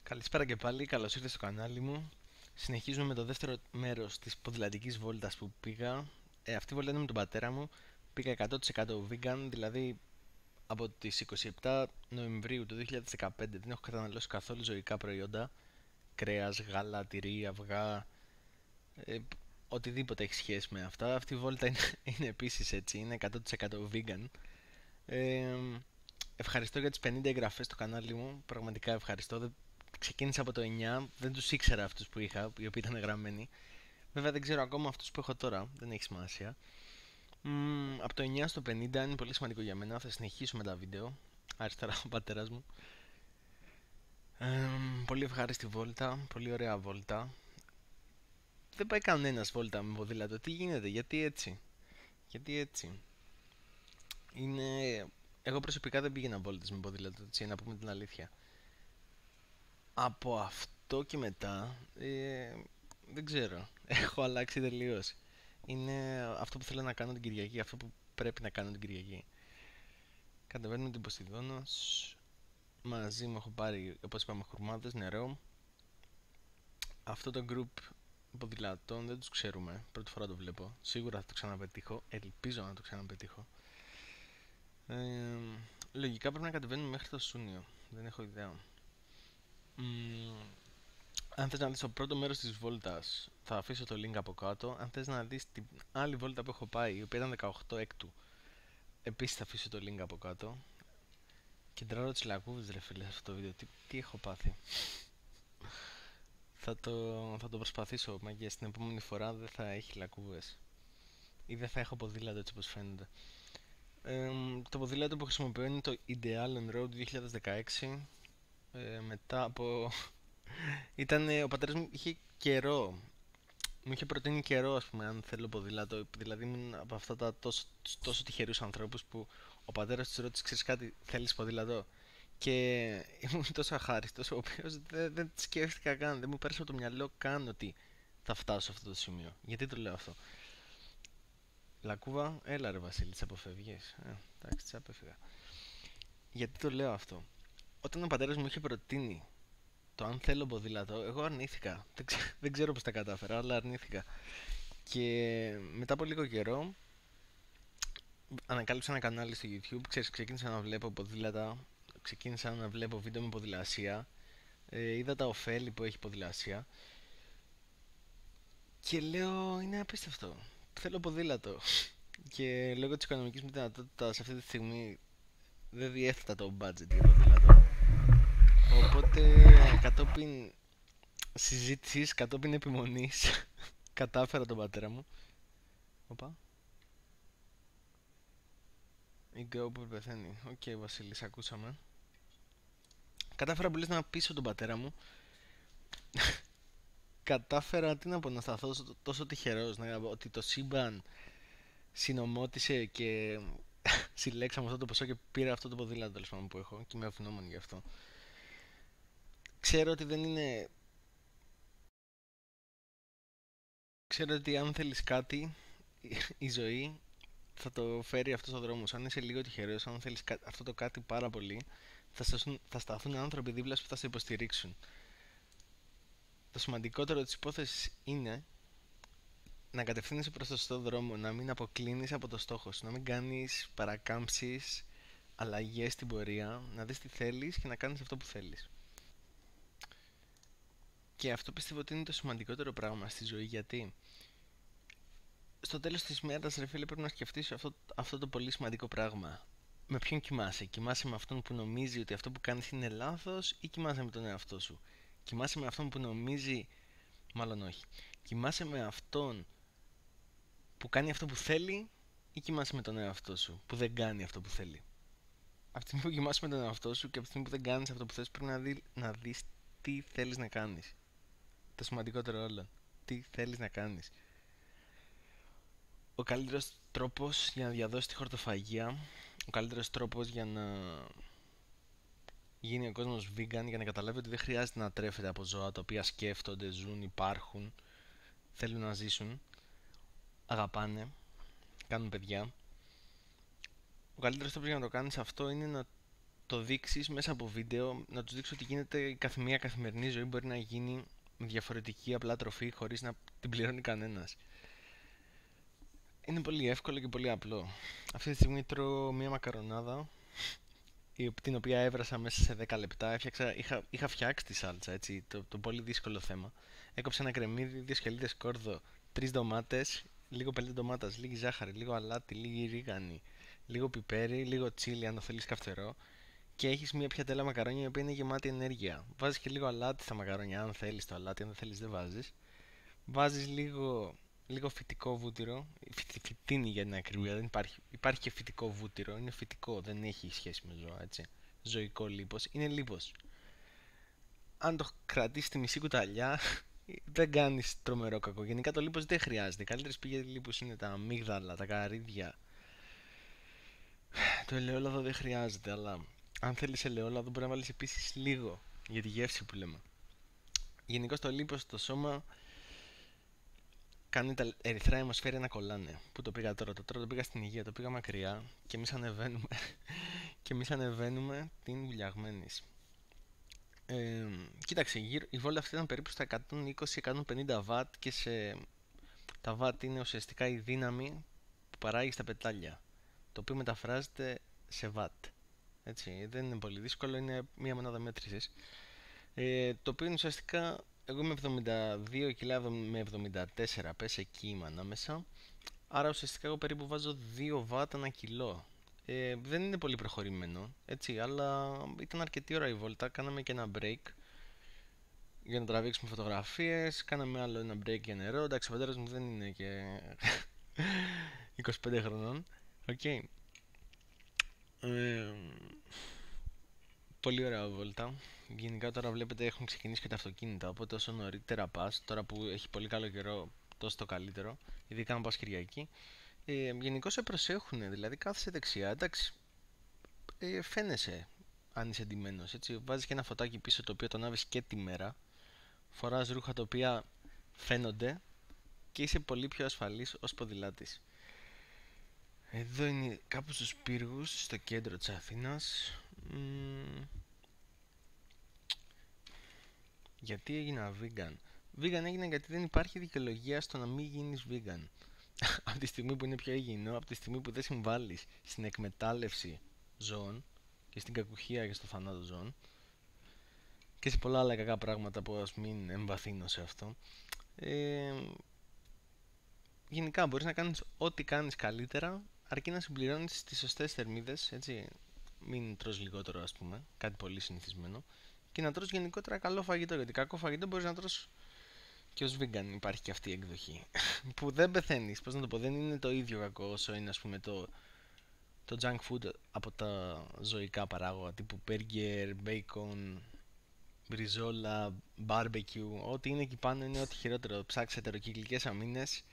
Καλησπέρα και πάλι, καλώς ήρθες στο κανάλι μου. Συνεχίζουμε με το δεύτερο μέρος της ποδηλατικής βόλτας που πήγα. Αυτή η βόλτα είναι με τον πατέρα μου. Πήγα 100% vegan, δηλαδή από τις 27 Νοεμβρίου του 2015 δεν έχω καταναλώσει καθόλου ζωικά προϊόντα. Κρέας, γάλα, τυρί, αυγά, ε, οτιδήποτε έχει σχέση με αυτά. Αυτή η βόλτα είναι, είναι επίσης έτσι, είναι 100% vegan. Ε, Ευχαριστώ για τις 50 εγγραφές στο κανάλι μου. Πραγματικά ευχαριστώ. Ξεκίνησα από το 9, δεν τους ήξερα αυτούς που είχα, οι οποίοι ήταν γραμμένοι. Βέβαια δεν ξέρω ακόμα αυτούς που έχω τώρα, δεν έχει σημασία. Από το 9 στο 50 είναι πολύ σημαντικό για μένα. Θα συνεχίσουμε τα βίντεο. Αριστερά ο πατέρας μου. Πολύ ευχάριστη βόλτα, πολύ ωραία βόλτα. Δεν πάει κανένας βόλτα με ποδήλατο. Τι γίνεται, γιατί έτσι. Γιατί έτσι. Είναι... Εγώ προσωπικά δεν πήγαινα βόλτες με ποδήλατο, έτσι, να πούμε την αλήθεια. Από αυτό και μετά, δεν ξέρω. Έχω αλλάξει τελείως. Είναι αυτό που θέλω να κάνω την Κυριακή, αυτό που πρέπει να κάνω την Κυριακή. Κατεβαίνουμε την Ποσειδώνος. Μαζί μου έχω πάρει, όπως είπαμε, χουρμάδες, νερό. Αυτό το group ποδηλατών δεν τους ξέρουμε. Πρώτη φορά το βλέπω. Σίγουρα θα το ξαναπετύχω. Ελπίζω να το ξαναπετύχω. Ε, Λογικά πρέπει να κατεβαίνουμε μέχρι το Σούνιο. Δεν έχω ιδέα. Αν θες να δεις το πρώτο μέρος της βόλτας, θα αφήσω το link από κάτω. Αν θες να δεις την άλλη βόλτα που έχω πάει, η οποία ήταν 18 έκτου, επίσης θα αφήσω το link από κάτω. Κεντράρω τις λακκούβες ρε φίλε σε αυτό το βίντεο. Τι έχω πάθει. Θα το προσπαθήσω, μαγκές. Την επόμενη φορά δεν θα έχει λακκούβες. Ή δεν θα έχω ποδήλατο έτσι όπως φαίνεται. Το ποδήλατο που χρησιμοποιώ είναι το Ideal On Road 2016. Μετά από... ο πατέρας μου είχε καιρό. Μου είχε προτείνει καιρό, ας πούμε, αν θέλω ποδήλατο. Δηλαδή ήμουν από αυτά τα τόσο τυχερούς ανθρώπους που ο πατέρας τους ρώτησε: ξέρεις κάτι, θέλεις ποδήλατο? Και ήμουν τόσο αχάριστος, ο οποίος δεν σκέφτηκα καν, δεν μου πέρασε από το μυαλό καν ότι θα φτάσω σε αυτό το σημείο. Γιατί το λέω αυτό? Λακκούβα, έλα ρε Βασίλη, της αποφεύγεις. Εντάξει, της απέφυγα. Γιατί το λέω αυτό? Όταν ο πατέρας μου είχε προτείνει το αν θέλω ποδήλατο, εγώ αρνήθηκα. Δεν ξέρω πώς τα κατάφερα, αλλά αρνήθηκα. Και μετά από λίγο καιρό ανακάλυψα ένα κανάλι στο YouTube. Ξέρεις, ξεκίνησα να βλέπω ποδήλατα, ξεκίνησα να βλέπω βίντεο με ποδηλασία. Είδα τα ωφέλη που έχει ποδηλασία και λέω είναι απίστευτο. Θέλω ποδήλατο. Και λόγω της οικονομικής μου δυνατότητας αυτή τη στιγμή δεν διέθετα το budget για ποδήλατο. Οπότε κατόπιν συζήτησης, κατόπιν επιμονής κατάφερα τον πατέρα μου. Οπα. Η girl που πεθαίνει. Οκ, Βασίλη, σε ακούσαμε. Κατάφερα που λες να πείσω τον πατέρα μου. Κατάφερα, τι να πω, να σταθώ τόσο τυχερός, ότι το σύμπαν συνομότησε και συλλέξαμε αυτό το ποσό και πήρα αυτό το ποδήλατο τέλος πάντων που έχω και είμαι ευγνώμων γι' αυτό. Ξέρω ότι δεν είναι... Ξέρω ότι αν θέλεις κάτι, η ζωή θα το φέρει αυτό στο δρόμο σου. Αν είσαι λίγο τυχερός, αν θέλεις αυτό το κάτι πάρα πολύ, θα σταθούν άνθρωποι δίπλα σου που θα σε υποστηρίξουν. Το σημαντικότερο της υπόθεσης είναι να κατευθύνεσαι προς το σωστό δρόμο, να μην αποκλίνεις από το στόχο σου, να μην κάνεις παρακάμψεις, αλλαγές στην πορεία, να δεις τι θέλεις και να κάνεις αυτό που θέλεις. Και αυτό πιστεύω ότι είναι το σημαντικότερο πράγμα στη ζωή, γιατί στο τέλος της μέρας, ρε φίλε, πρέπει να σκεφτείς αυτό το πολύ σημαντικό πράγμα. Με ποιον κοιμάσαι? Κοιμάσαι με αυτόν που νομίζει ότι αυτό που κάνεις είναι λάθος, ή κοιμάσαι με τον εαυτό σου? Κοιμάσαι με αυτόν που νομίζει, μάλλον όχι. Κοιμάσαι με αυτόν που κάνει αυτό που θέλει, ή κοιμάσαι με τον εαυτό σου που δεν κάνει αυτό που θέλει? Από τη στιγμή που κοιμάσαι με τον εαυτό σου και από τη στιγμή που δεν κάνεις αυτό που θες, πρέπει να δεις τι θέλεις να κάνεις. Το σημαντικότερο όλο. Τι θέλεις να κάνεις. Ο καλύτερος τρόπος για να διαδώσει τη χορτοφαγία, ο καλύτερος τρόπος για να γίνει ο κόσμος vegan, για να καταλάβει ότι δεν χρειάζεται να τρέφεται από ζώα τα οποία σκέφτονται, ζουν, υπάρχουν, θέλουν να ζήσουν, αγαπάνε, κάνουν παιδιά. Ο καλύτερος τρόπος για να το κάνεις αυτό είναι να το δείξεις μέσα από βίντεο, να τους δείξεις ότι γίνεται μια καθημερινή ζωή μπορεί να γίνει με διαφορετική απλά τροφή χωρίς να την πληρώνει κανένας. Είναι πολύ εύκολο και πολύ απλό. Αυτή τη στιγμή τρώω μια μακαρονάδα την οποία έβρασα μέσα σε 10 λεπτά. Είχα φτιάξει τη σάλτσα, έτσι, το πολύ δύσκολο θέμα. Έκοψα ένα κρεμμύδι, 2 σκελίδες σκόρδο, 3 ντομάτες, λίγο πελέ ντομάτας, λίγη ζάχαρη, λίγο αλάτι, λίγη ρίγανη, λίγο πιπέρι, λίγο τσίλι αν το θέλεις καυτερό. Και έχεις μια πιατέλα μακαρόνια η οποία είναι γεμάτη ενέργεια. Βάζεις και λίγο αλάτι στα μακαρόνια, αν θέλεις το αλάτι, αν δεν θέλεις δεν βάζεις. Βάζεις λίγο φυτικό βούτυρο, φυτίνη για την ακρίβεια, δεν υπάρχει και φυτικό βούτυρο, είναι φυτικό, δεν έχει σχέση με ζώα, έτσι. Ζωικό λίπος, είναι λίπος. Αν το κρατήσεις στη μισή κουταλιά, δεν κάνεις τρομερό κακό. Γενικά το λίπος δεν χρειάζεται. Καλύτερες πηγές λίπους είναι τα αμύγδαλα, τα καρύδια. Το ελαιόλαδο δεν χρειάζεται, αλλά αν θέλεις ελαιόλαδο μπορεί να βάλεις επίσης λίγο για τη γεύση που λέμε. Γενικώς το λίπος στο σώμα κάνει τα ερυθρά αιμοσφαίρια να κολλάνε. Πού το πήγα τώρα, το πήγα στην υγεία, το πήγα μακριά και εμείς ανεβαίνουμε, και εμείς ανεβαίνουμε την βουλιαγμένης. Κοίταξε, η βόλτα αυτή ήταν περίπου στα 120-150 βατ και τα βατ είναι ουσιαστικά η δύναμη που παράγει στα πετάλια, το οποίο μεταφράζεται σε βατ. Έτσι, δεν είναι πολύ δύσκολο, είναι μία μονάδα μέτρησης. Το οποίο είναι ουσιαστικά, εγώ είμαι 72 κιλά με 74, πες εκεί είμαι ανάμεσα. Άρα ουσιαστικά εγώ περίπου βάζω 2 βατ ανά κιλό. Δεν είναι πολύ προχωρημένο, έτσι, αλλά ήταν αρκετή ώρα η βόλτα. Κάναμε και ένα break για να τραβήξουμε φωτογραφίες. Κάναμε άλλο ένα break για νερό. Εντάξει, ο πατέρας μου δεν είναι και 25 χρονών. Okay. Πολύ ωραία βόλτα. Γενικά τώρα βλέπετε έχουν ξεκινήσει και τα αυτοκίνητα. Οπότε όσο νωρίτερα πας, τώρα που έχει πολύ καλό καιρό, τόσο το καλύτερο. Ειδικά αν πας Κυριακή. Γενικώς σε προσέχουν, δηλαδή κάθεσαι δεξιά. Εντάξει, φαίνεσαι αν είσαι εντυμένος. Βάζεις και ένα φωτάκι πίσω το οποίο το ανάβεις και τη μέρα. Φοράς ρούχα τα οποία φαίνονται και είσαι πολύ πιο ασφαλής ως ποδηλάτης. Εδώ είναι κάπου στους πύργους, στο κέντρο της Αθήνας. Γιατί έγινα vegan? Vegan έγινα γιατί δεν υπάρχει δικαιολογία στο να μην γίνεις vegan. Από τη στιγμή που είναι πιο υγιεινό, από τη στιγμή που δεν συμβάλλεις στην εκμετάλλευση ζώων και στην κακουχία και στο θανάτο ζώων και σε πολλά άλλα κακά πράγματα που ας μην εμβαθύνω σε αυτό. Γενικά μπορείς να κάνεις ό,τι κάνεις καλύτερα, αρκεί να συμπληρώνεις τις σωστές θερμίδες, έτσι. Μην τρως λιγότερο, ας πούμε, κάτι πολύ συνηθισμένο, και να τρως γενικότερα καλό φαγητό, γιατί κακό φαγητό μπορείς να τρως και ως vegan. Υπάρχει και αυτή η εκδοχή που δεν πεθαίνεις, πώς να το πω, δεν είναι το ίδιο κακό όσο είναι, ας πούμε, το junk food από τα ζωικά παράγωγα τύπου burger, bacon, μπριζόλα, barbecue. Ό,τι είναι εκεί πάνω είναι ό,τι χειρότερο. Ψάξε ετεροκυκλικές αμίνες,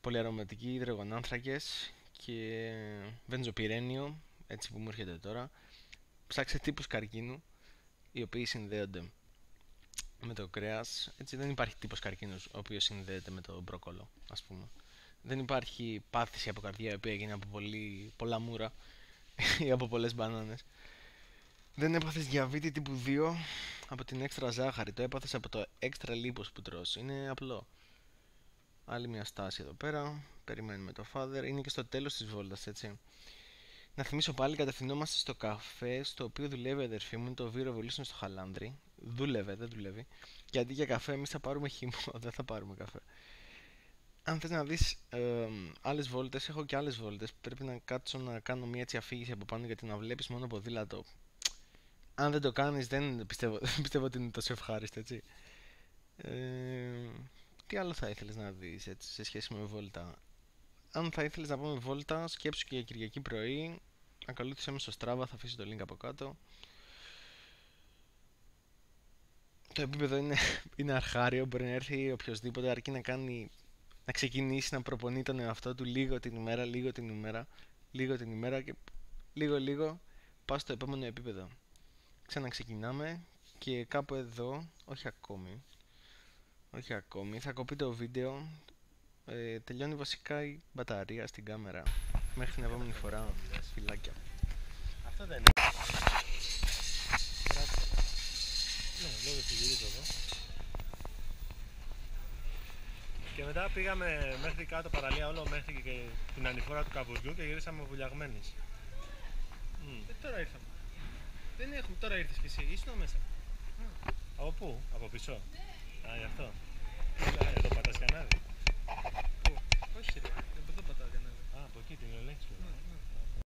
πολυαρωματικοί υδρογονάνθρακες και βενζοπυρένιο, έτσι που μου έρχεται τώρα. Ψάξε τύπους καρκίνου οι οποίοι συνδέονται με το κρέας. Έτσι, δεν υπάρχει τύπος καρκίνου ο οποίος συνδέεται με το μπρόκολο, ας πούμε. Δεν υπάρχει πάθηση από καρδιά η οποία έγινε από πολλά μούρα ή από πολλές μπανάνες. Δεν έπαθες διαβήτη τύπου 2 από την έξτρα ζάχαρη, το έπαθες από το έξτρα λίπος που τρως. Είναι απλό. Άλλη μια στάση εδώ πέρα. Περιμένουμε το father. Είναι και στο τέλος της βόλτας, έτσι. Να θυμίσω πάλι, κατευθυνόμαστε στο καφέ στο οποίο δουλεύει η αδερφή μου, το V Revolution στο Χαλάνδρι. Δούλευε, δεν δουλεύει. Και αντί για καφέ, εμείς θα πάρουμε χυμό, δεν θα πάρουμε καφέ. Αν θες να δεις άλλες βόλτες, έχω και άλλες βόλτες. Πρέπει να κάτσω να κάνω μια έτσι αφήγηση από πάνω, γιατί να βλέπεις μόνο ποδήλατο, αν δεν το κάνεις, δεν πιστεύω ότι είναι τόσο ευχάριστο, έτσι. Τι άλλο θα ήθελες να δεις, έτσι, σε σχέση με βόλτα? Αν θα ήθελες να πάμε βόλτα, σκέψου και για Κυριακή πρωί. Ακολούθησέ με στο Strava, θα αφήσω το link από κάτω. Το επίπεδο είναι αρχάριο, μπορεί να έρθει οποιοδήποτε, αρκεί να ξεκινήσει να προπονεί τον εαυτό του λίγο την ημέρα, λίγο την ημέρα και λίγο πας στο επόμενο επίπεδο. Ξαναξεκινάμε και κάπου εδώ, όχι ακόμη, θα κοπεί το βίντεο. Τελειώνει βασικά η μπαταρία στην κάμερα. Μέχρι την επόμενη φορά, φιλάκια. Αυτό δεν είναι. έτσι γυρίζω εδώ. Και μετά πήγαμε μέχρι κάτω παραλία όλο μέχρι και την ανηφόρα του Καβουριού και γυρίσαμε βουλιαγμένες. Τώρα ήρθαμε. Δεν έχουμε, τώρα ήρθες και εσύ, ήσουν μέσα. Από πού, από πίσω. Α, γι' αυτό.